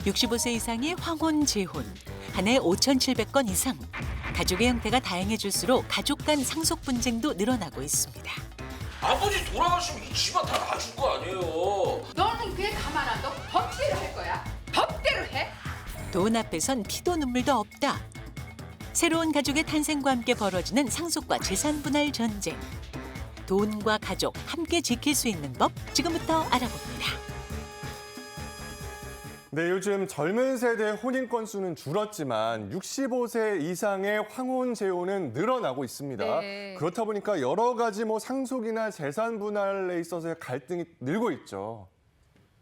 65세 이상의 황혼, 재혼, 한 해 5,700건 이상. 가족의 형태가 다양해질수록 가족 간 상속 분쟁도 늘어나고 있습니다. 아버지 돌아가시면 이 집안 다 놔줄 거 아니에요. 너는 왜 가만 안 둬? 법대로 할 거야. 법대로 해. 돈 앞에선 피도 눈물도 없다. 새로운 가족의 탄생과 함께 벌어지는 상속과 재산 분할 전쟁. 돈과 가족 함께 지킬 수 있는 법 지금부터 알아봅니다. 네, 요즘 젊은 세대의 혼인 건수는 줄었지만 65세 이상의 황혼 재혼은 늘어나고 있습니다. 네. 그렇다 보니까 여러 가지 상속이나 재산 분할에 있어서의 갈등이 늘고 있죠.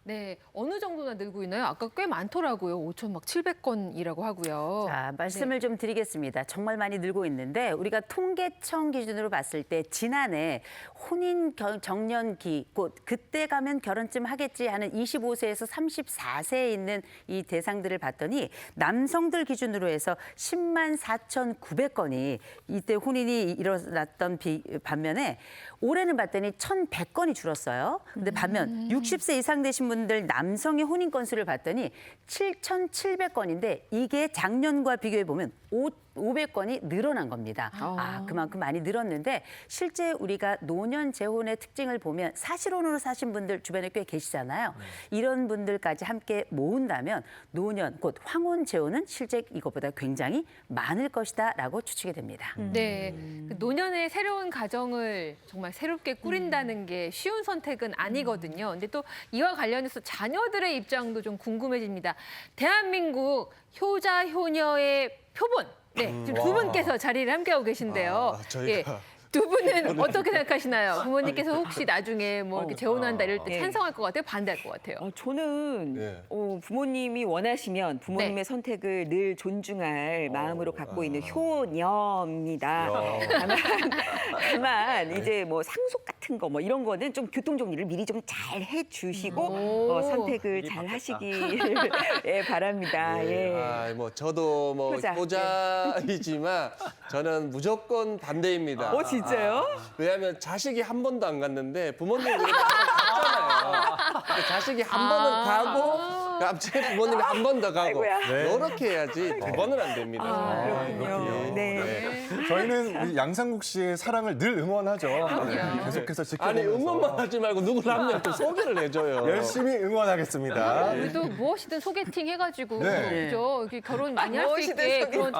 네, 어느 정도나 늘고 있나요? 아까 꽤 많더라고요. 5,700건이라고 하고요. 자, 말씀을 좀 드리겠습니다. 정말 많이 늘고 있는데 우리가 통계청 기준으로 봤을 때 지난해 혼인 정년기, 곧 그때 가면 결혼쯤 하겠지 하는 25세에서 34세에 있는 이 대상들을 봤더니 남성들 기준으로 해서 10만 4,900건이 이때 혼인이 일어났던 반면에 올해는 봤더니 1,100건이 줄었어요. 근데 반면 60세 이상 되신 분들 남성의 혼인 건수를 봤더니 7,700건인데 이게 작년과 비교해 보면 500건이 늘어난 겁니다. 그만큼 많이 늘었는데 실제 우리가 노년 재혼의 특징을 보면 사실혼으로 사신 분들 주변에 꽤 계시잖아요. 이런 분들까지 함께 모은다면 노년, 곧 황혼 재혼은 실제 이것보다 굉장히 많을 것이다라고 추측이 됩니다. 네, 그 노년의 새로운 가정을 정말 새롭게 꾸린다는 게 쉬운 선택은 아니거든요. 근데 또 이와 관련해서 자녀들의 입장도 좀 궁금해집니다. 대한민국 효자 효녀의 표본. 네, 지금 두 분께서 자리를 함께하고 계신데요. 저희가 두 분은 어떻게 생각하시나요? 부모님께서 혹시 나중에 뭐 이렇게 재혼한다 이럴 때 찬성할 것 같아요? 반대할 것 같아요? 저는 네. 부모님이 원하시면 부모님의 네. 선택을 늘 존중할 마음으로 갖고 있는 효녀입니다. 다만 이제 뭐 상속 같은 거 뭐 이런 거는 좀 교통 정리를 미리 좀 잘 해주시고 선택을 잘 하시길 바랍니다. 예. 저도 효자. 효자이지만 저는 무조건 반대입니다. 진짜요? 왜냐하면 자식이 한 번도 안 갔는데 부모님이 그래도 한번 갔잖아요. 근데 자식이 한 번은 가고 갑자기 부모님이 한 번 더 가고 아이고야. 이렇게 해야지 두 번은 안 됩니다. 그렇군요. 네. 저희는 우리 양상국 씨의 사랑을 늘 응원하죠. 네, 계속해서 아니 지켜보면서 응원만 하지 말고 누구를 한 명 또 소개를 해줘요. 열심히 응원하겠습니다. 우리도 무엇이든 소개팅 해가지고 네. 그죠? 이렇게 결혼 많이 할 수 있게 그런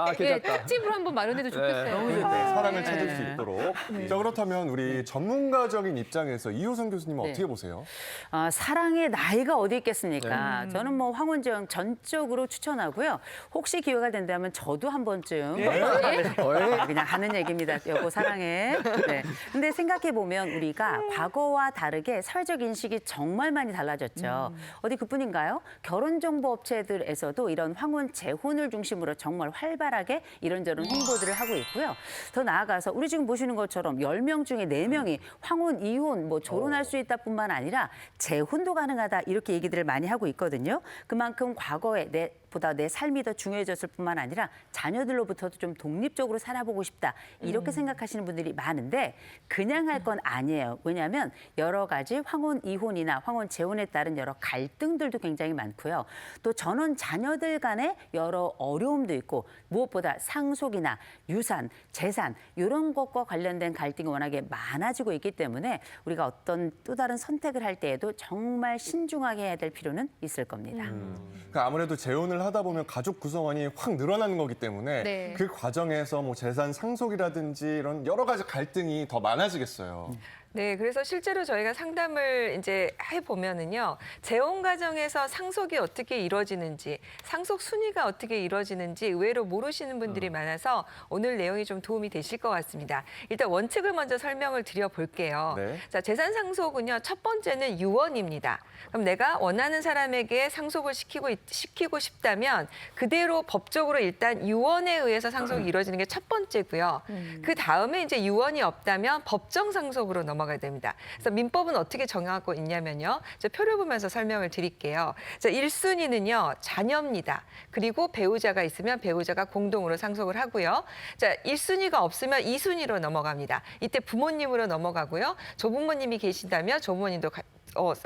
특집을 한번 마련해도 좋겠어요. 네, 사랑을 찾을 수 있도록. 자, 그렇다면 우리 전문가적인 입장에서 이효선 교수님은 어떻게 보세요? 사랑의 나이가 어디 있겠습니까? 저는 뭐 황혼재혼 전적으로 추천하고요. 혹시 기회가 된다면 저도 한 번쯤 그냥 하는 얘기입니다. 여보 사랑해. 네. 근데 생각해 보면 우리가 과거와 다르게 사회적 인식이 정말 많이 달라졌죠. 어디 그뿐인가요? 결혼정보업체들에서도 이런 황혼 재혼을 중심으로 정말 활발하게 이런저런 홍보들을 하고 있고요. 더 나아가서 우리 지금 보시는 것처럼 10명 중에 4명이 황혼, 이혼, 뭐 조론할 수 있다뿐만 아니라 재혼도 가능하다 이렇게 얘기들을 많이 하고 있거든요. 그만큼 과거에 보다 내 삶이 더 중요해졌을 뿐만 아니라 자녀들로부터도 좀 독립적으로 살아보고 싶다 이렇게 생각하시는 분들이 많은데 그냥 할 건 아니에요. 왜냐하면 여러 가지 황혼 이혼이나 황혼 재혼에 따른 여러 갈등들도 굉장히 많고요. 또 전원 자녀들 간의 여러 어려움도 있고 무엇보다 상속이나 유산, 재산 이런 것과 관련된 갈등이 워낙에 많아지고 있기 때문에 우리가 어떤 또 다른 선택을 할 때에도 정말 신중하게 해야 될 필요는 있을 겁니다. 그러니까 아무래도 재혼을 하다 보면 가족 구성원이 확 늘어나는 거기 때문에 네. 그 과정에서 뭐 재산 상속이라든지 이런 여러 가지 갈등이 더 많아지겠어요. 네, 그래서 실제로 저희가 상담을 이제 해보면은요, 재혼 과정에서 상속이 어떻게 이루어지는지, 상속 순위가 어떻게 이루어지는지 의외로 모르시는 분들이 많아서 오늘 내용이 좀 도움이 되실 것 같습니다. 일단 원칙을 먼저 설명을 드려볼게요. 네. 자, 재산 상속은요, 첫 번째는 유언입니다. 그럼 내가 원하는 사람에게 상속을 시키고 싶다면 그대로 법적으로 일단 유언에 의해서 상속이 이루어지는 게 첫 번째고요. 그 다음에 이제 유언이 없다면 법정 상속으로 넘어가야 됩니다. 그래서 민법은 어떻게 정하고 있냐면요. 저 표를 보면서 설명을 드릴게요. 자, 1순위는요, 자녀입니다. 그리고 배우자가 있으면 배우자가 공동으로 상속을 하고요. 자, 1순위가 없으면 2순위로 넘어갑니다. 이때 부모님으로 넘어가고요. 조부모님이 계신다면 조부모님도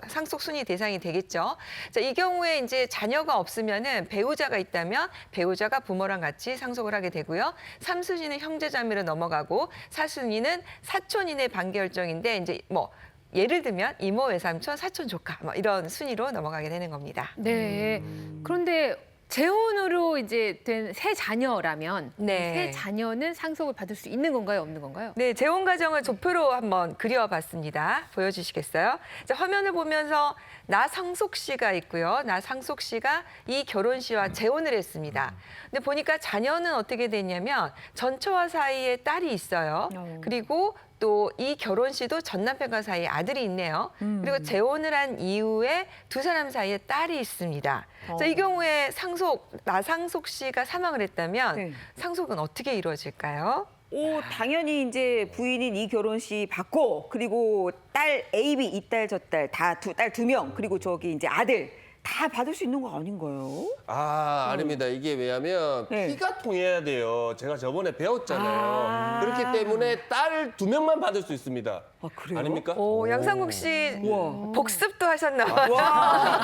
상속 순위 대상이 되겠죠. 자, 이 경우에 이제 자녀가 없으면은 배우자가 있다면 배우자가 부모랑 같이 상속을 하게 되고요. 3순위는 형제자매로 넘어가고 4순위는 사촌인의 반결정인데 이제 뭐 예를 들면 이모, 외삼촌, 사촌, 조카 뭐 이런 순위로 넘어가게 되는 겁니다. 네. 그런데 재혼으로 이제 된 새 자녀라면 네. 새 자녀는 상속을 받을 수 있는 건가요, 없는 건가요? 네, 재혼 과정을 도표로 한번 그려봤습니다. 보여주시겠어요? 자, 화면을 보면서 나상속 씨가 있고요. 나상속 씨가 이 결혼 씨와 재혼을 했습니다. 근데 보니까 자녀는 어떻게 됐냐면 전처와 사이에 딸이 있어요. 그리고 또 이 결혼 씨도 전 남편과 사이에 아들이 있네요. 그리고 재혼을 한 이후에 두 사람 사이에 딸이 있습니다. 자, 이 경우에 나상속 씨가 사망을 했다면 네. 상속은 어떻게 이루어질까요? 당연히 이제 부인인 이결혼 씨 받고 그리고 딸 A, B, 이 딸 저 딸 다 딸 2명 그리고 저기 이제 아들 다 받을 수 있는 거 아닌가요? 아닙니다. 이게 왜냐면 네. 피가 통해야 돼요. 제가 저번에 배웠잖아요. 아. 그렇기 때문에 딸 2명만 받을 수 있습니다. 아, 그래요? 아닙니까? 오, 양상국 씨 우와. 복습도 하셨나 봐요. 와.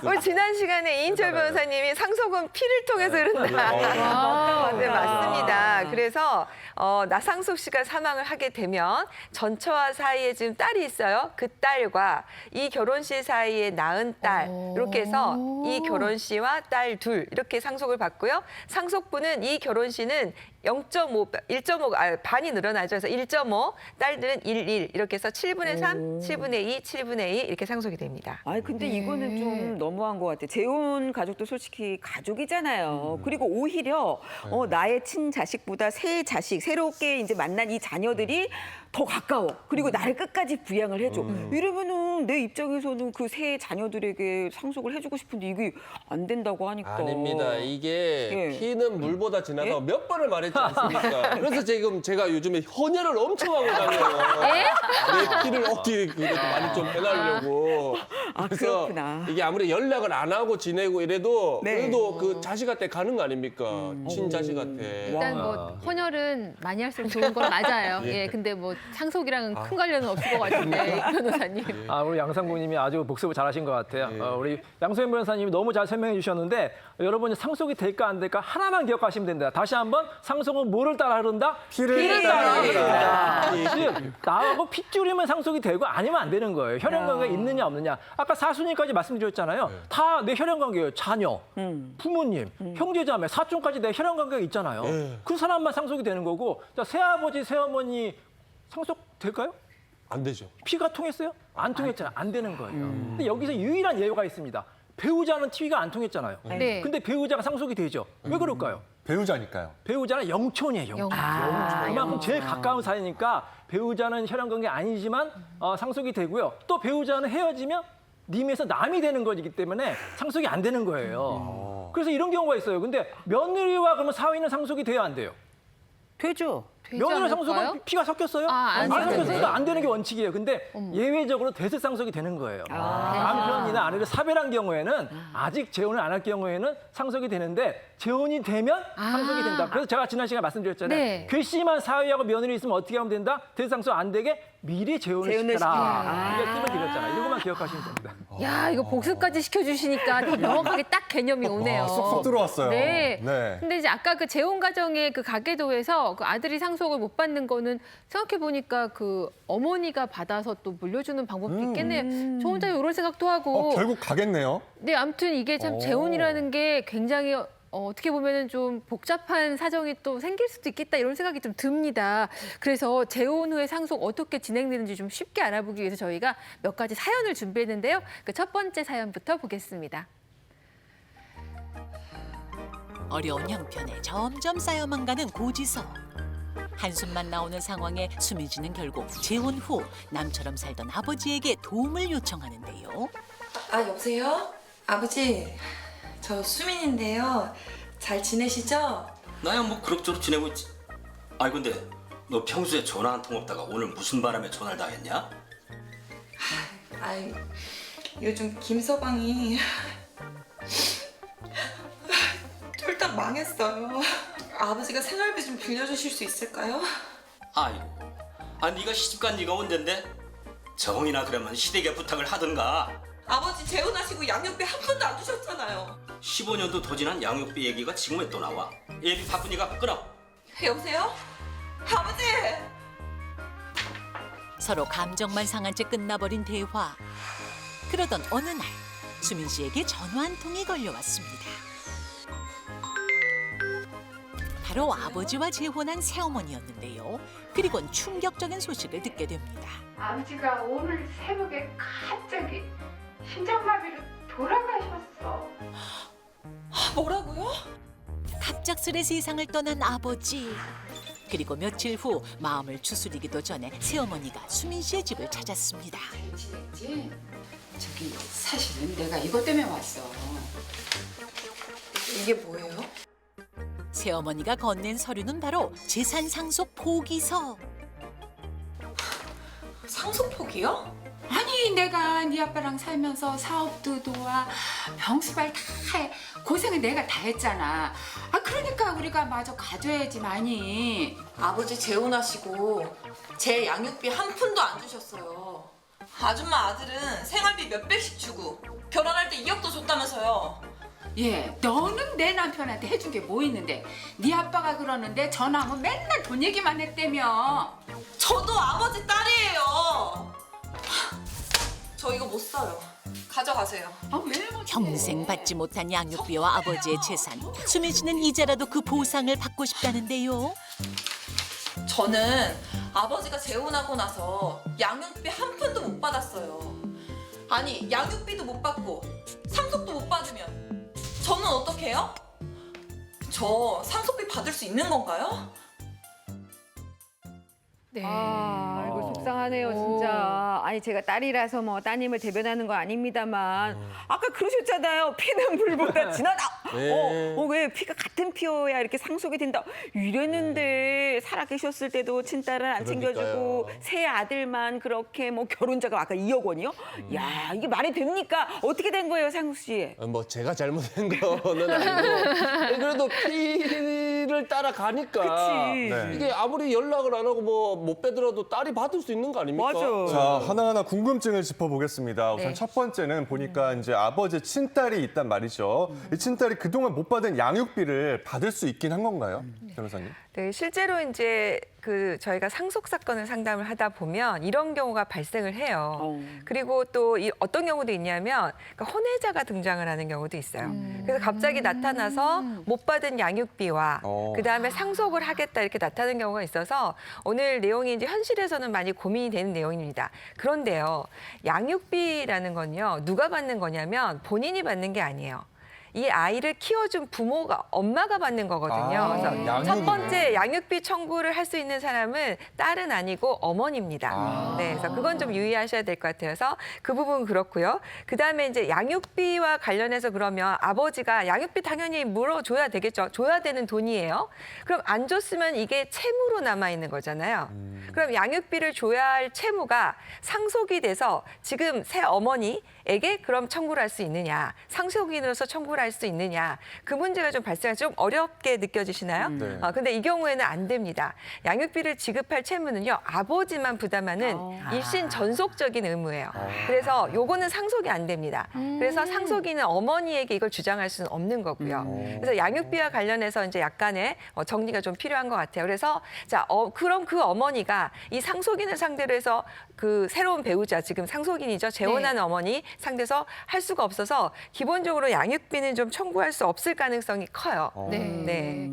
우리 지난 시간에 이인철 변호사님이 상속은 피를 통해서 흐른다. 네, 맞습니다. 그래서 나상속 씨가 사망을 하게 되면 전처와 사이에 지금 딸이 있어요. 그 딸과 이 결혼 씨 사이에 낳은 딸 이렇게 해서 이 결혼 씨와 딸 둘 이렇게 상속을 받고요. 상속분은 이 결혼 씨는 1.5 반이 늘어나죠. 그래서 1.5, 딸들은 1 이렇게 해서 7분의 3, 7분의 2, 7분의 2 이렇게 상속이 됩니다. 아니 근데 이거는 좀 너무한 것 같아요. 재혼 가족도 솔직히 가족이잖아요. 그리고 오히려 나의 친자식보다 새 자식, 새롭게 이제 만난 이 자녀들이 더 가까워. 그리고 나를 끝까지 부양을 해줘. 이러면은 내 입장에서는 그 새 자녀들에게 상속을 해주고 싶은데 이게 안 된다고 하니까. 아닙니다. 이게 예. 피는 물보다 진하다고 몇 번을 말했지 않습니까? 그래서 지금 제가 요즘에 헌혈을 엄청 하고 다녀요. 내 피를 어떻게 그래도 많이 좀 빼달려고. 아, 그래서 그렇구나. 이게 아무리 연락을 안 하고 지내고 이래도 네. 그래도 그 자식한테 가는 거 아닙니까? 친자식한테. 일단 뭐 헌혈은 많이 할수록 좋은 건 맞아요. 예, 근데 뭐 상속이랑은 큰 관련은 없을 것 같은데 변호사님. 우리 양상국님이 아주 복습을 잘하신 것 같아요. 우리 양소연 변호사님이 너무 잘 설명해 주셨는데 여러분 상속이 될까 안 될까 하나만 기억하시면 된다. 다시 한번 상속은 뭐를 따라 흐른다? 피를 따라 따라 흐른다. 즉 나하고 핏줄이면 상속이 되고 아니면 안 되는 거예요. 혈연 관계가 있느냐 없느냐. 아까 4순위까지 말씀드렸잖아요. 다 내 혈연 관계예요. 자녀, 부모님, 형제자매, 사촌까지 내 혈연 관계가 있잖아요. 그 사람만 상속이 되는 거고 자, 새아버지, 새어머니 상속 될까요? 안 되죠. 피가 통했어요? 안 통했잖아요. 안 되는 거예요. 근데 여기서 유일한 예외가 있습니다. 배우자는 피가 안 통했잖아요. 네. 근데 배우자가 상속이 되죠. 왜 그럴까요? 배우자니까요. 배우자는 영촌이에요. 영촌. 그만큼 제일 가까운 사이니까 배우자는 혈연관계 아니지만 상속이 되고요. 또 배우자는 헤어지면 님에서 남이 되는 거기 때문에 상속이 안 되는 거예요. 그래서 이런 경우가 있어요. 근데 며느리와 그러면 사위는 상속이 돼야 안 돼요? 되죠. 되지 며느리 않을까요? 상속은 피가 섞였어요? 안 섞였으니까 안 되는 게 원칙이에요. 근데 예외적으로 대세 상속이 되는 거예요. 남편이나 아내를 사별한 경우에는 아직 재혼을 안 할 경우에는 상속이 되는데 재혼이 되면 상속이 된다. 그래서 제가 지난 시간에 말씀드렸잖아요. 네. 괘씸한 사위하고 며느리 있으면 어떻게 하면 된다? 대세 상속 안 되게 미리 재혼을 시켜라. 이게 뜸을 들였잖아요. 이것만 기억하시면 됩니다. 야, 이거 복습까지 시켜주시니까 더 명확하게 딱 개념이 오네요. 쏙쏙 들어왔어요. 네. 네. 근데 이제 아까 그 재혼 가정의 그 가계도에서 그 아들이 상속을 못 받는 거는 생각해 보니까 그 어머니가 받아서 또 물려주는 방법도 있겠네요. 저 혼자 이런 생각도 하고. 결국 가겠네요. 네, 아무튼 이게 참 재혼이라는 게 굉장히 어떻게 보면은 좀 복잡한 사정이 또 생길 수도 있겠다 이런 생각이 좀 듭니다. 그래서 재혼 후에 상속 어떻게 진행되는지 좀 쉽게 알아보기 위해서 저희가 몇 가지 사연을 준비했는데요. 그 첫 번째 사연부터 보겠습니다. 어려운 형편에 점점 쌓여만 가는 고지서. 한숨만 나오는 상황에 수미지는 결국 재혼 후 남처럼 살던 아버지에게 도움을 요청하는데요. 여보세요? 아버지, 저 수민인데요. 잘 지내시죠? 나야 뭐 그럭저럭 지내고 있지. 아니 근데 너 평소에 전화 한 통 없다가 오늘 무슨 바람에 전화를 다 했냐? 아이, 요즘 김서방이 쫄딱 망했어요. 아버지가 생활비 좀 빌려주실 수 있을까요? 아이고, 네가 시집간 네가 언젠데? 정이나 그러면 시댁에 부탁을 하든가. 아버지 재혼하시고 양육비 한 푼도 안 주셨잖아요. 15년도 더 지난 양육비 얘기가 지금 왜 또 나와? 예비 바쁘니까 끊어. 여보세요? 아버지! 서로 감정만 상한 채 끝나버린 대화. 그러던 어느 날 수민 씨에게 전화 한 통이 걸려왔습니다. 바로 아버지와 재혼한 새어머니였는데요. 그리곤 충격적인 소식을 듣게 됩니다. 아버지가 오늘 새벽에 갑자기 심장마비로 돌아가셨어. 뭐라고요? 갑작스레 세상을 떠난 아버지. 그리고 며칠 후 마음을 추스리기도 전에 새어머니가 수민 씨의 집을 찾았습니다. 지냈지? 저기 사실은 내가 이것 때문에 왔어. 이게 뭐예요? 새어머니가 건넨 서류는 바로 재산 상속 포기서. 상속폭이요? 아니 내가 네 아빠랑 살면서 사업도 도와 병수발 다 해. 고생은 내가 다 했잖아. 그러니까 우리가 마저 가져야지 많이. 아버지 재혼하시고 제 양육비 한 푼도 안 주셨어요. 아줌마 아들은 생활비 몇백씩 주고 결혼할 때 2억도 줬다면서요. 예, 너는 내 남편한테 해준 게 뭐 있는데? 네 아빠가 그러는데 전화하면 맨날 돈 얘기만 했다며. 저도 아버지 딸이에요. 저 이거 못 사요. 가져가세요. 왜 못해? 평생 받지 못한 양육비와 아버지의 재산. 수민 씨는 이제라도 그 보상을 받고 싶다는데요. 저는 아버지가 재혼하고 나서 양육비 한 푼도 못 받았어요. 아니 양육비도 못 받고 상속도 못 받으면 저는 어떻게 해요? 저 상속비 받을 수 있는 건가요? 네. 이거 속상하네요, 진짜. 아니, 제가 딸이라서 뭐 따님을 대변하는 거 아닙니다만, 아까 그러셨잖아요. 피는 불보다 진하다. 네. 왜 피가 같은 피여야 이렇게 상속이 된다. 이랬는데, 살아 계셨을 때도 친딸은 안 챙겨주고, 그러니까요. 새 아들만 그렇게 뭐 결혼자가 아까 2억 원이요? 야, 이게 말이 됩니까? 어떻게 된 거예요, 상욱 씨? 뭐 제가 잘못한 거는 아니고 그래도 피를 따라가니까 그치. 네. 이게 아무리 연락을 안 하고 뭐 못 빼더라도 딸이 받을 수 있는 거 아닙니까? 맞아. 자, 하나하나 궁금증을 짚어보겠습니다. 우선 네. 첫 번째는 보니까 이제 아버지 친딸이 있단 말이죠. 이 친딸이 그동안 못 받은 양육비를 받을 수 있긴 한 건가요, 변호사님? 네, 실제로 이제 저희가 상속 사건을 상담을 하다 보면 이런 경우가 발생을 해요. 그리고 또 어떤 경우도 있냐면 그러니까 혼외자가 등장을 하는 경우도 있어요. 그래서 갑자기 나타나서 못 받은 양육비와 그다음에 상속을 하겠다 이렇게 나타나는 경우가 있어서 오늘 내용이 이제 현실에서는 많이 고민이 되는 내용입니다. 그런데요, 양육비라는 건요, 누가 받는 거냐면 본인이 받는 게 아니에요. 이 아이를 키워준 부모가, 엄마가 받는 거거든요. 그래서 양육이네. 첫 번째 양육비 청구를 할 수 있는 사람은 딸은 아니고 어머니입니다. 네, 그래서 그건 좀 유의하셔야 될 것 같아서 그 부분은 그렇고요. 그다음에 이제 양육비와 관련해서 그러면 아버지가 양육비 당연히 물어줘야 되겠죠. 줘야 되는 돈이에요. 그럼 안 줬으면 이게 채무로 남아 있는 거잖아요. 그럼 양육비를 줘야 할 채무가 상속이 돼서 지금 새 어머니에게 그럼 청구를 할 수 있느냐, 상속인으로서 청구를 할 수 있느냐, 그 문제가 좀 발생해서 좀 어렵게 느껴지시나요? 네. 근데 이 경우에는 안 됩니다. 양육비를 지급할 채무는요, 아버지만 부담하는 일신 전속적인 의무예요. 그래서 요거는 상속이 안 됩니다. 그래서 상속인은 어머니에게 이걸 주장할 수는 없는 거고요. 그래서 양육비와 관련해서 이제 약간의 정리가 좀 필요한 것 같아요. 그래서 자, 그럼 그 어머니가 이 상속인을 상대로 해서 그 새로운 배우자, 지금 상속인이죠, 재혼하는 어머니 상대에서 할 수가 없어서 기본적으로 양육비는 좀 청구할 수 없을 가능성이 커요. 네. 네.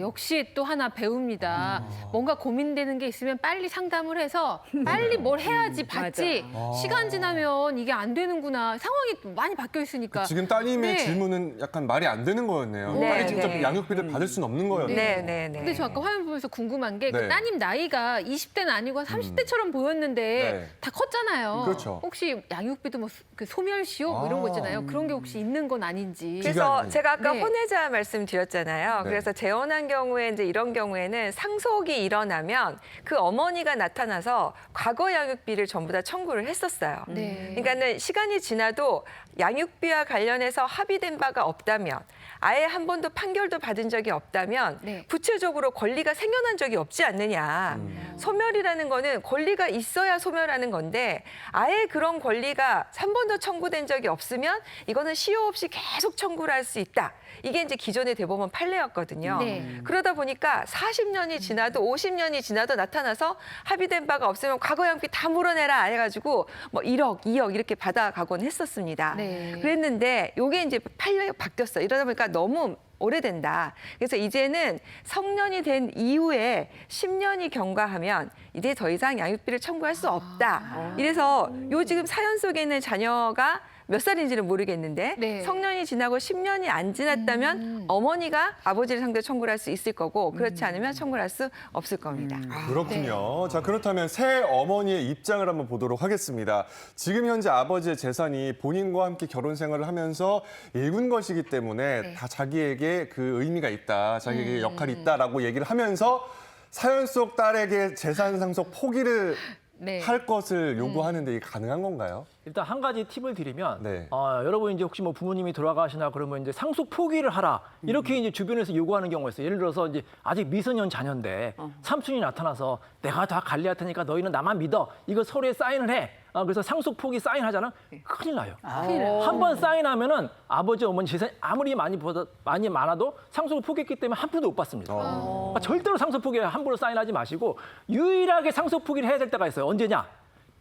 역시 또 하나 배웁니다. 뭔가 고민되는 게 있으면 빨리 상담을 해서 빨리 뭘 해야지 받지. 시간 지나면 이게 안 되는구나. 상황이 많이 바뀌어 있으니까. 지금 따님의 네. 질문은 약간 말이 안 되는 거였네요. 네, 딸이 직접 네. 양육비를 받을 수는 없는 거였네요. 네. 근데 저 아까 화면 보면서 궁금한 게 그 네. 따님 나이가 20대는 아니고 한 30대처럼 보였는데 네. 다 컸잖아요. 그렇죠. 혹시 양육비도 뭐 그 소멸시효 뭐 이런 거 있잖아요. 그런 게 혹시 있는 건 아닌지. 그래서 기간이. 제가 아까 네. 혼외자 말씀드렸잖아요. 네. 그래서 재혼한 경우에 이제 이런 경우에는 상속이 일어나면 그 어머니가 나타나서 과거 양육비를 전부 다 청구를 했었어요. 네. 그러니까는 시간이 지나도 양육비와 관련해서 합의된 바가 없다면 아예 한 번도 판결도 받은 적이 없다면 네. 구체적으로 권리가 생겨난 적이 없지 않느냐. 소멸이라는 거는 권리가 있어야 소멸하는 건데 아예 그런 권리가 한 번도 청구된 적이 없으면 이거는 시효 없이 계속 청구를 할 수 있다. 이게 이제 기존의 대법원 판례였거든요. 네. 그러다 보니까 40년이 지나도 50년이 지나도 나타나서 합의된 바가 없으면 과거 양피 다 물어내라 해가지고 뭐 1억, 2억 이렇게 받아가곤 했었습니다. 네. 그랬는데 이게 이제 판례가 바뀌었어요. 이러다 보니까 너무 오래된다. 그래서 이제는 성년이 된 이후에 10년이 경과하면 이제 더 이상 양육비를 청구할 수 없다. 이래서 요 지금 사연 속에 있는 자녀가 몇 살인지는 모르겠는데 네. 성년이 지나고 10년이 안 지났다면 어머니가 아버지를 상대로 청구를 할 수 있을 거고 그렇지 않으면 청구를 할 수 없을 겁니다. 그렇군요. 자, 그렇다면 새 어머니의 입장을 한번 보도록 하겠습니다. 지금 현재 아버지의 재산이 본인과 함께 결혼 생활을 하면서 일군 것이기 때문에 다 자기에게 그 의미가 있다, 자기에게 역할이 있다라고 얘기를 하면서 사연 속 딸에게 재산 상속 포기를 네. 할 것을 요구하는데 이게 가능한 건가요? 일단 한 가지 팁을 드리면 네. 여러분 이제 혹시 뭐 부모님이 돌아가시나 그러면 이제 상속 포기를 하라 이렇게 이제 주변에서 요구하는 경우가 있어요. 예를 들어서 이제 아직 미소년 자녀인데 삼촌이 나타나서 내가 다 관리할 테니까 너희는 나만 믿어. 이거 서류에 사인을 해. 그래서 상속 포기 사인하잖아. 큰일 나요. 한 번 사인하면은 아버지 어머니 재산이 아무리 많이 많아도 상속을 포기했기 때문에 한 푼도 못 받습니다. 그러니까 절대로 상속 포기에 함부로 사인하지 마시고 유일하게 상속 포기를 해야 될 때가 있어요. 언제냐?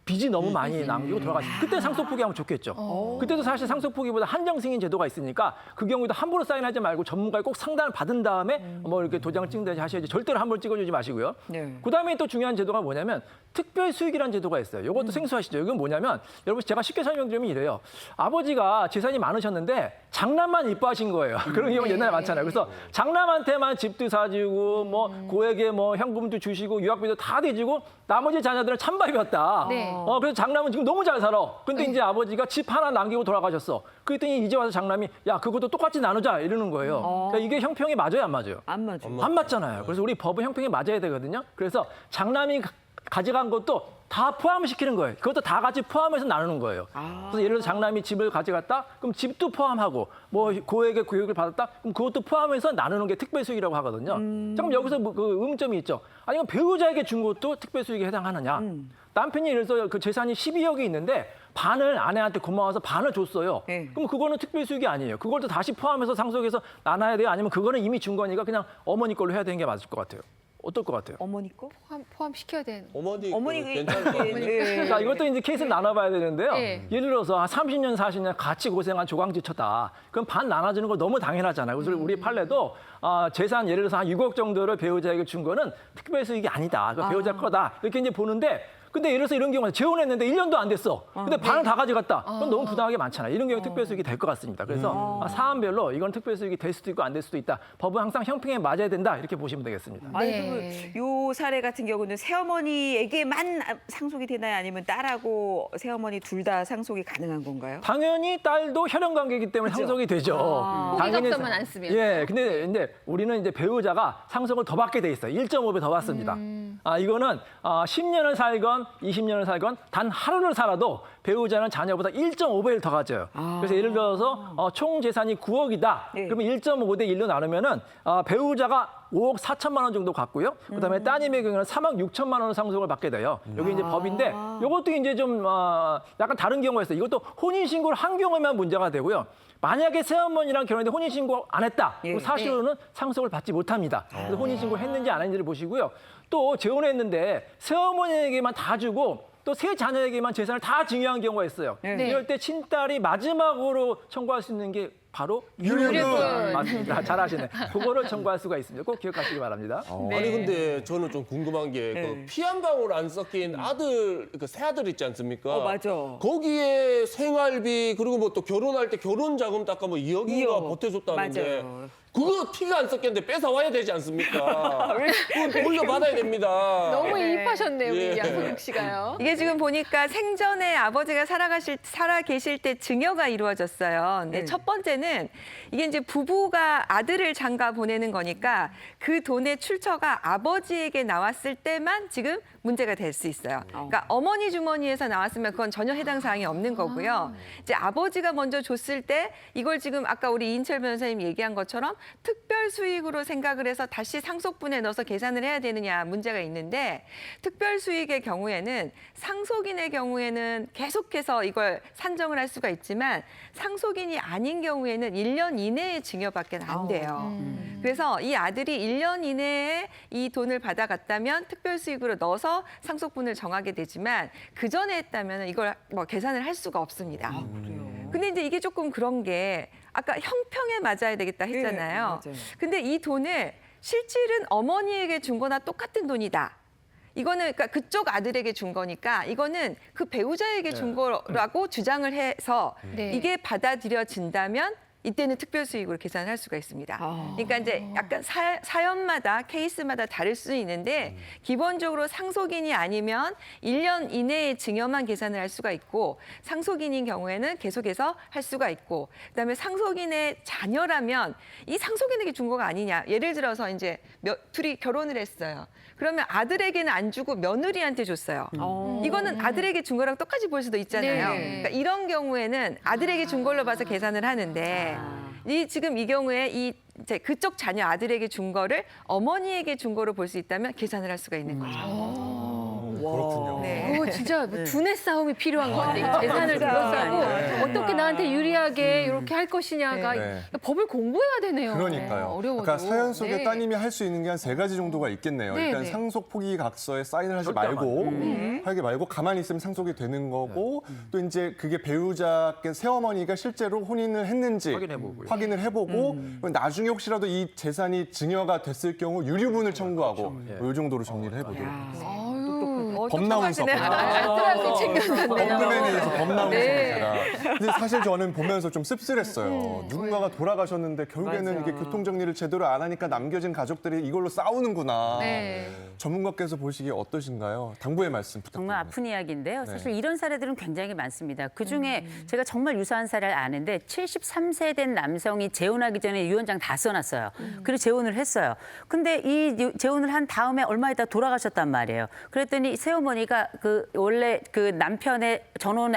빚이 너무 많이 남기고 돌아가시면 그때 상속 포기하면 좋겠죠. 그때도 사실 상속 포기보다 한정 승인 제도가 있으니까 그 경우에도 함부로 사인하지 말고 전문가의 꼭 상담을 받은 다음에 뭐 이렇게 도장을 찍는다든지 하셔야지 절대로 함부로 찍어주지 마시고요. 네. 그다음에 또 중요한 제도가 뭐냐면 특별 수익이라는 제도가 있어요. 이것도 생소하시죠? 이건 뭐냐면 여러분 제가 쉽게 설명드리면 이래요. 아버지가 재산이 많으셨는데 장남만 이뻐하신 거예요. 그런 경우 옛날에 많잖아요. 그래서 장남한테만 집도 사주고 뭐 고에게 뭐 현금도 주시고 유학비도 다 대주고 나머지 자녀들은 찬밥이었다. 네. 그래서 장남은 지금 너무 잘 살아. 근데 이제 아버지가 집 하나 남기고 돌아가셨어. 그랬더니 이제 와서 장남이 야 그것도 똑같이 나누자 이러는 거예요. 그러니까 이게 형평이 맞아요, 안 맞아요? 안 맞아. 안 맞잖아요. 그래서 우리 법은 형평이 맞아야 되거든요. 그래서 장남이 가져간 것도 다 포함시키는 거예요. 그것도 다 같이 포함해서 나누는 거예요. 그래서 예를 들어 장남이 집을 가져갔다? 그럼 집도 포함하고 뭐 고에게 교육을 받았다? 그럼 그것도 포함해서 나누는 게 특별수익이라고 하거든요. 자, 그럼 여기서 그 의문점이 있죠. 아니면 배우자에게 준 것도 특별수익에 해당하느냐? 남편이 예를 들어서 그 재산이 12억이 있는데 반을 아내한테 고마워서 반을 줬어요. 네. 그럼 그거는 특별수익이 아니에요. 그걸 또 다시 포함해서 상속해서 나눠야 돼요? 아니면 그거는 이미 준 거니까 그냥 어머니 걸로 해야 되는 게 맞을 것 같아요. 어떨 것 같아요? 어머니 거? 포함시켜야 되는. 어머니 괜찮을 것 같아요. 그러니까 이것도 이제 케이스를 나눠봐야 되는데요. 네. 예를 들어서 한 30년, 40년 같이 고생한 조강지처다. 그럼 반 나눠주는 거 너무 당연하잖아요. 그래서 우리 판례도 재산 예를 들어서 한 6억 정도를 배우자에게 준 거는 특별수익이 아니다. 그 배우자 거다. 이렇게 이제 보는데 근데 예를 들어서 이런 경우는 재혼했는데 1년도 안 됐어. 근데 반을 다 가져갔다. 그럼 너무 부당하게 많잖아요. 이런 경우에 특별수익이 될 것 같습니다. 그래서 사안별로 이건 특별수익이 될 수도 있고 안 될 수도 있다. 법은 항상 형평에 맞아야 된다. 이렇게 보시면 되겠습니다. 아니, 요 사례 같은 경우는 새어머니에게만 상속이 되나요? 아니면 딸하고 새어머니 둘 다 상속이 가능한 건가요? 당연히 딸도 혈연 관계이기 때문에 상속이 되죠. 포기각서만 안 쓰면. 예, 근데 우리는 이제 배우자가 상속을 더 받게 돼 있어요. 1.5배 더 받습니다. 이거는 10년을 살건 20년을 살건 단 하루를 살아도 배우자는 자녀보다 1.5배를 더 가져요. 그래서 예를 들어서 총 재산이 9억이다. 네. 그러면 1.5대 1로 나누면은 배우자가 5억 4천만 원 정도 갖고요. 그다음에 따님의 경우는 3억 6천만 원을 상속을 받게 돼요. 이게 이제 법인데 이것도 이제 좀 약간 다른 경우가 있어요. 이것도 혼인 신고를 한 경우에만 문제가 되고요. 만약에 새어머니랑 결혼했는데 혼인 신고 안 했다. 그럼 사실로는 상속을 받지 못합니다. 그래서 혼인 신고를 했는지 안 했는지를 보시고요. 또 재혼했는데 새어머니에게만 다 주고 또 세 자녀에게만 재산을 다 증여한 경우가 있어요. 이럴 때 친딸이 마지막으로 청구할 수 있는 게 바로 유류분. 맞습니다. 잘하시네. 그거를 청구할 수가 있습니다. 꼭 기억하시기 바랍니다. 아니 근데 저는 좀 궁금한 게 그 피 한 방울 안 섞인 아들, 그 새아들 있지 않습니까? 맞아. 거기에 생활비 그리고 뭐 또 결혼할 때 결혼 자금 닦아 뭐 2억인가 보태줬다는데 맞아요. 그거 피가 안 섞였는데 뺏어와야 되지 않습니까? 그건 돌려받아야 됩니다. 너무 이입하셨네요, 예. 우리 양선욱 씨가요. 이게 지금 보니까 생전에 아버지가 살아 계실 때 증여가 이루어졌어요. 근데 첫 번째는 이게 이제 부부가 아들을 장가 보내는 거니까 그 돈의 출처가 아버지에게 나왔을 때만 지금 문제가 될 수 있어요. 그러니까 어머니 주머니에서 나왔으면 그건 전혀 해당 사항이 없는 거고요. 이제 아버지가 먼저 줬을 때 이걸 지금 아까 우리 이인철 변호사님 얘기한 것처럼 특별 수익으로 생각을 해서 다시 상속분에 넣어서 계산을 해야 되느냐 문제가 있는데 특별 수익의 경우에는 상속인의 경우에는 계속해서 이걸 산정을 할 수가 있지만 상속인이 아닌 경우에는 1년 이내에 증여밖에 안 돼요. 그래서 이 아들이 1년 이내에 이 돈을 받아갔다면 특별 수익으로 넣어서 상속분을 정하게 되지만 그 전에 했다면 이걸 뭐 계산을 할 수가 없습니다. 근데 이제 이게 조금 그런 게 아까 형평에 맞아야 되겠다 했잖아요. 맞아요. 근데 이 돈을 실질은 어머니에게 준 거나 똑같은 돈이다. 이거는 그러니까 그쪽 아들에게 준 거니까 이거는 그 배우자에게 준 거라고 주장을 해서 네. 이게 받아들여진다면 이때는 특별 수익으로 계산할 수가 있습니다. 그러니까 이제 약간 사연마다 케이스마다 다를 수 있는데 기본적으로 상속인이 아니면 1년 이내에 증여만 계산을 할 수가 있고 상속인인 경우에는 계속해서 할 수가 있고 그다음에 상속인의 자녀라면 이 상속인에게 준 거가 아니냐. 예를 들어서 이제 둘이 결혼을 했어요. 그러면 아들에게는 안 주고 며느리한테 줬어요. 이거는 아들에게 준 거랑 똑같이 볼 수도 있잖아요. 네. 그러니까 이런 경우에는 아들에게 준 걸로 봐서 계산을 하는데 지금 이 경우에 이제 그쪽 자녀 아들에게 준 거를 어머니에게 준 거로 볼 수 있다면 계산을 할 수가 있는 거죠. 그렇군요. 네. 그거 진짜 뭐 두뇌 싸움이 필요한 것 같아요. 재산을 진짜. 둘러싸고 네. 어떻게 나한테 유리하게 이렇게 할 것이냐가 네. 법을 공부해야 되네요. 그러니까요. 어려워도. 아까 사연 속에 네. 따님이 할 수 있는 게 한 3가지 정도가 있겠네요. 네, 일단 네. 상속 포기 각서에 사인을 하지 절대 안 말고 하기 말고 가만히 있으면 상속이 되는 거고 또 이제 그게 배우자께 새어머니가 실제로 혼인을 했는지 확인해보고요. 확인을 해보고 나중에 혹시라도 이 재산이 증여가 됐을 경우 유류분을 청구하고 이 정도로 정리를 해보도록 하겠습니다. 아유, 법나운서. 알뜰하게 챙겼는데요. 법금에 대해서 법나운서 네. 제가. 근데 사실 저는 보면서 좀 씁쓸했어요. 누군가가 돌아가셨는데 결국에는 맞아. 이게 교통 정리를 제대로 안 하니까 남겨진 가족들이 이걸로 싸우는구나. 네. 전문가께서 보시기에 어떠신가요? 당부의 말씀 부탁드립니다. 정말 아픈 이야기인데요. 네. 사실 이런 사례들은 굉장히 많습니다. 그중에 제가 정말 유사한 사례를 아는데 73세 된 남성이 재혼하기 전에 유언장 다 써놨어요. 그리고 재혼을 했어요. 근데 이 재혼을 한 다음에 얼마 있다 돌아가셨단 말이에요. 그랬더니 새어머니가 원래 그 남편의 전혼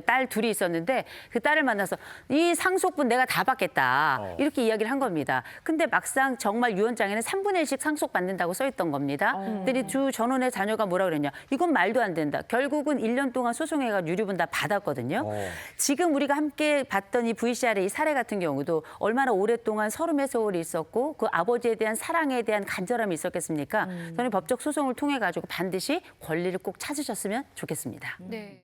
딸 둘이 있었는데 그 딸을 만나서 이 상속분 내가 다 받겠다. 이렇게 이야기를 한 겁니다. 근데 막상 정말 유언장에는 3분의 1씩 상속받는다고 써 있던 겁니다. 근데 두 전혼의 자녀가 뭐라 그랬냐. 이건 말도 안 된다. 결국은 1년 동안 소송해가 유류분 다 받았거든요. 지금 우리가 함께 봤던 이 VCR의 이 사례 같은 경우도 얼마나 오랫동안 서름의 세월이 있었고 그 아버지에 대한 사랑에 대한 간절함이 있었겠습니까? 저는 법적 소송을 통해 가지고 반드시 권리를 꼭 찾으셨으면 좋겠습니다. 네.